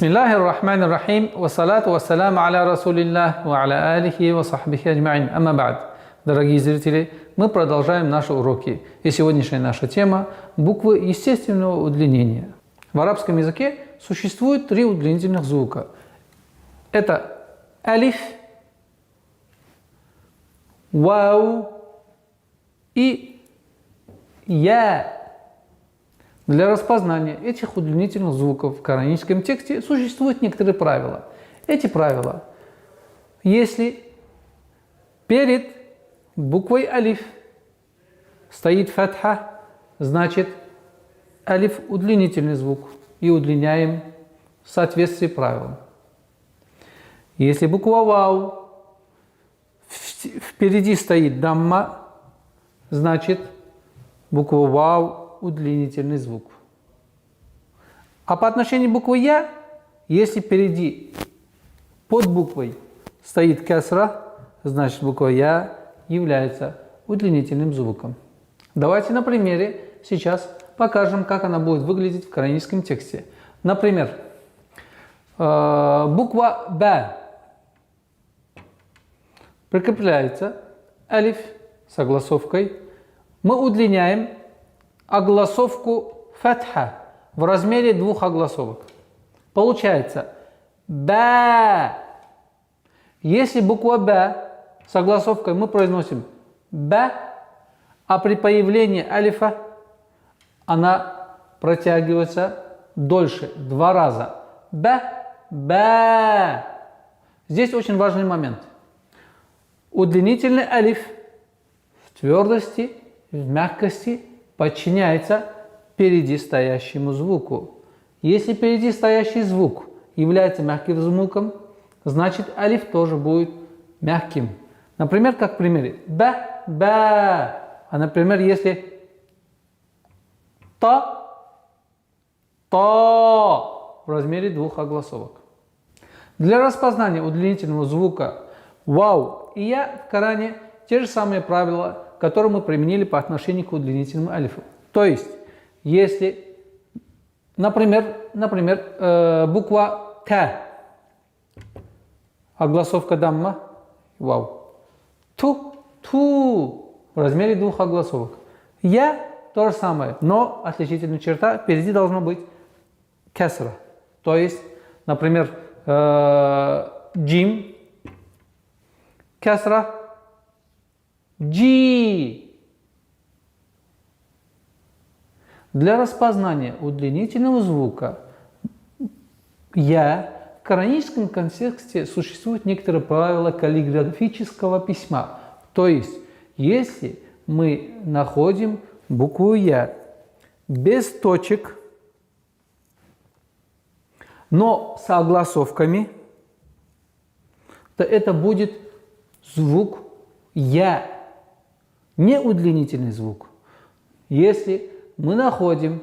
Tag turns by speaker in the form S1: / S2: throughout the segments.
S1: Бисмиллахи рахмани рахим, вассалату вассаляму аля расулиллах, ва аля алихи ва сахбихи аджмаин. Амма ба'д. Дорогие зрители, мы продолжаем наши уроки. И сегодняшняя наша тема – буквы естественного удлинения. В арабском языке существует три удлинительных звука. Это алиф, вау и я. Для распознания этих удлинительных звуков в кораническом тексте существуют некоторые правила. Эти правила: если перед буквой алиф стоит фатха, значит алиф удлинительный звук и удлиняем в соответствии с правилам. Если буква вау впереди стоит дамма, значит буква вау удлинительный звук. А по отношению к букве я, если впереди под буквой стоит кесра, значит буква я является удлинительным звуком. Давайте на примере сейчас покажем, как она будет выглядеть в кораническом тексте. Например, буква Б прикрепляется алиф с огласовкой. Мы удлиняем огласовку фатха в размере двух огласовок. Получается Б. Если буква Б с огласовкой мы произносим Б, а при появлении алифа она протягивается дольше, два раза. Б, Б. Здесь очень важный момент. Удлинительный алиф в твердости, в мягкости подчиняется впереди стоящему звуку. Если впереди стоящий звук является мягким звуком, значит алиф тоже будет мягким. Например, как в примере Б, Б. А, например, если Та, Та в размере двух огласовок. Для распознания удлинительного звука вау и я в Коране те же самые правила, которые мы применили по отношению к удлинительному алифу. То есть, если, например, буква К, огласовка дамма, вау, ту в размере двух огласовок. Я то же самое, но отличительная черта, впереди должно быть кесра. То есть, например, джим, кесра, джи. Для распознания удлинительного звука я в кораническом контексте существуют некоторые правила каллиграфического письма. То есть, если мы находим букву я без точек, но с огласовками, то это будет звук я, не удлинительный звук. Если мы находим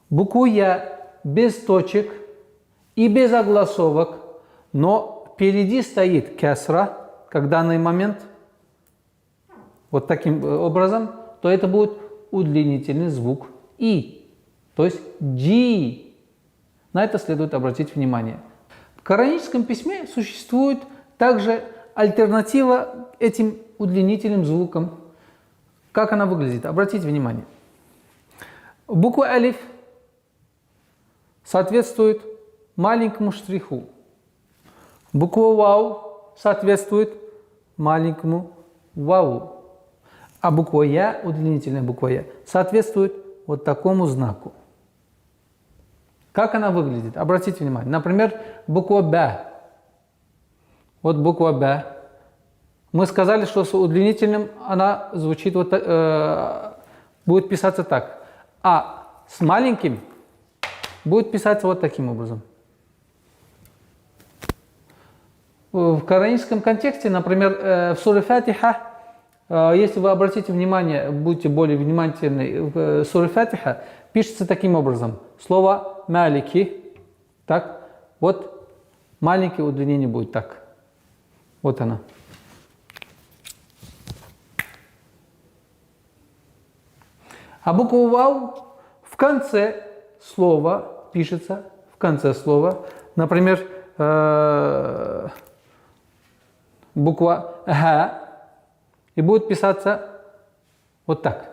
S1: букву я без точек и без огласовок, но впереди стоит кесра, как в данный момент, вот таким образом, то это будет удлинительный звук и, то есть джи. На это следует обратить внимание. В кораническом письме существует также альтернатива этим удлинительным звукам. Как она выглядит? Обратите внимание. Буква алиф соответствует маленькому штриху. Буква вау соответствует маленькому вау. А буква я, удлинительная буква я, соответствует вот такому знаку. Как она выглядит? Обратите внимание. Например, буква Б. Вот буква Б. Мы сказали, что с удлинительным она звучит вот, будет писаться так. А с маленьким будет писаться вот таким образом. В кораническом контексте, например, в суре Фатиха, если вы обратите внимание, будьте более внимательны, в суре Фатиха пишется таким образом. Слово «малики». Так, вот маленькое удлинение будет так. Вот оно. А буква «вау» в конце слова пишется в конце слова. Например, буква Г и будет писаться вот так.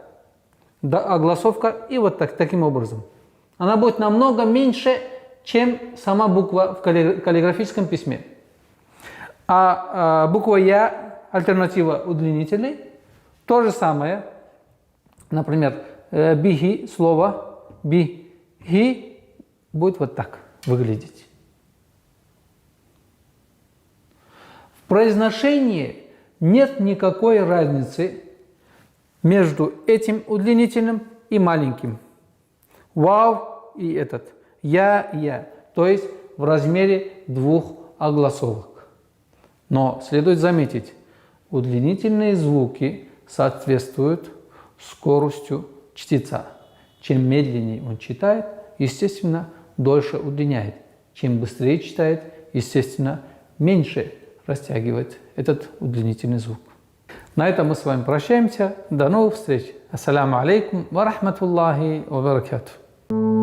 S1: Огласовка и вот так, таким образом. Она будет намного меньше, чем сама буква в каллиграфическом письме. А буква Я, альтернатива удлинительной, то же самое. Например, бихи, слово бихи будет вот так выглядеть. В произношении нет никакой разницы между этим удлинительным и маленьким. Вау и этот. Я. То есть в размере двух огласовок. Но следует заметить, удлинительные звуки соответствуют скоростью чтеца. Чем медленнее он читает, естественно, дольше удлиняет. Чем быстрее читает, естественно, меньше растягивает этот удлинительный звук. На этом мы с вами прощаемся. До новых встреч. Ассаляму алейкум ва рахматуллахи ва баракатух.